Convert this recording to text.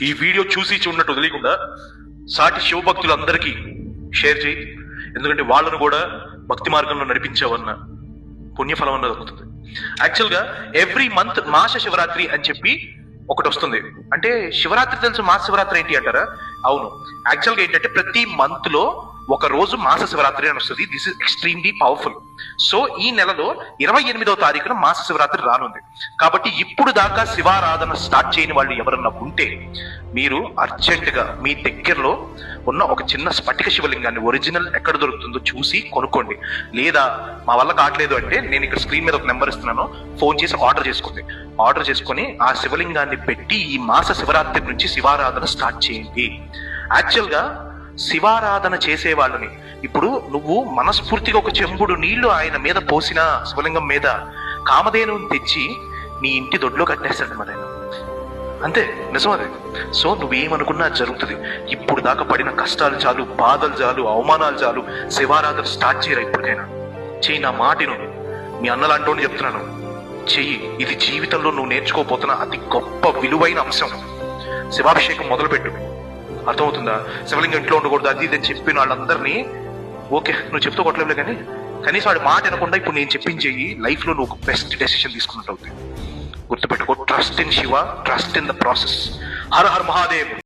ఈ వీడియో చూసి చూడనట్టు వదిలేకుండా సాటి శివభక్తులందరికీ షేర్ చేయి. ఎందుకంటే వాళ్ళను కూడా భక్తి మార్గంలో నడిపించావన్న పుణ్యఫలం అన్నది దొరుకుతుంది. యాక్చువల్గా ఎవ్రీ మంత్ మాస శివరాత్రి అని చెప్పి ఒకటి వస్తుంది. అంటే శివరాత్రి తెలుసు, మాస శివరాత్రి ఏంటి అంటారా? అవును, యాక్చువల్గా ఏంటంటే ప్రతి మంత్ లో ఒక రోజు మాస శివరాత్రి అని వస్తుంది. This is extremely powerful. So ఈ నెలలో 28వ తారీఖున మాస శివరాత్రి రానుంది. కాబట్టి ఇప్పుడు దాకా శివారాధన స్టార్ట్ చేయని వాళ్ళు ఎవరన్నా ఉంటే మీరు అర్జెంట్ గా మీ దగ్గరలో ఉన్న ఒక చిన్న స్ఫటిక శివలింగాన్ని ఒరిజినల్ ఎక్కడ దొరుకుతుందో చూసి కొనుక్కోండి. లేదా మా వల్ల కావట్లేదు అంటే నేను ఇక్కడ స్క్రీన్ మీద ఒక నెంబర్ ఇస్తున్నాను, ఫోన్ చేసి ఆర్డర్ చేసుకోండి. ఆర్డర్ చేసుకొని ఆ శివలింగాన్ని పెట్టి ఈ మాస శివరాత్రి నుంచి శివారాధన స్టార్ట్ చేయండి. యాక్చువల్ గా శివారాధన చేసే వాళ్ళని ఇప్పుడు నువ్వు మనస్ఫూర్తిగా ఒక చెంబుడు నీళ్లు ఆయన మీద పోసిన శివలింగం మీద కామధేనుని తెచ్చి నీ ఇంటి దొడ్లో కట్టేస్తాడు మరి ఆయన. అంతే, నిజం అది. సో నువ్వేమనుకున్నా జరుగుతుంది. ఇప్పుడు దాకా పడిన కష్టాలు చాలు, బాధలు చాలు, అవమానాలు చాలు. శివారాధన స్టార్ట్ చేయరా ఇప్పటికైనా. చెయ్యి, నా మాటను మీ అన్నలాంటోని చెప్తున్నాను, చెయ్యి. ఇది జీవితంలో నువ్వు నేర్చుకోపోతున్న అతి గొప్ప విలువైన అంశం. శివాభిషేకం మొదలుపెట్టు. అర్థమవుతుందా? శివలింగం ఇంట్లో ఉండకూడదు అది ఇది చెప్పిన వాళ్ళందరినీ ఓకే నువ్వు చెప్తూ కొట్టలేవులే, కానీ కనీసం వాడి మాట వినకుండా ఇప్పుడు నేను చెప్పించేయి లైఫ్ లో నువ్వు బెస్ట్ డెసిషన్ తీసుకున్నట్టు అవుతుంది. గుర్తుపెట్టుకో, trust in Shiva, trust in the process. Har Har Mahadev.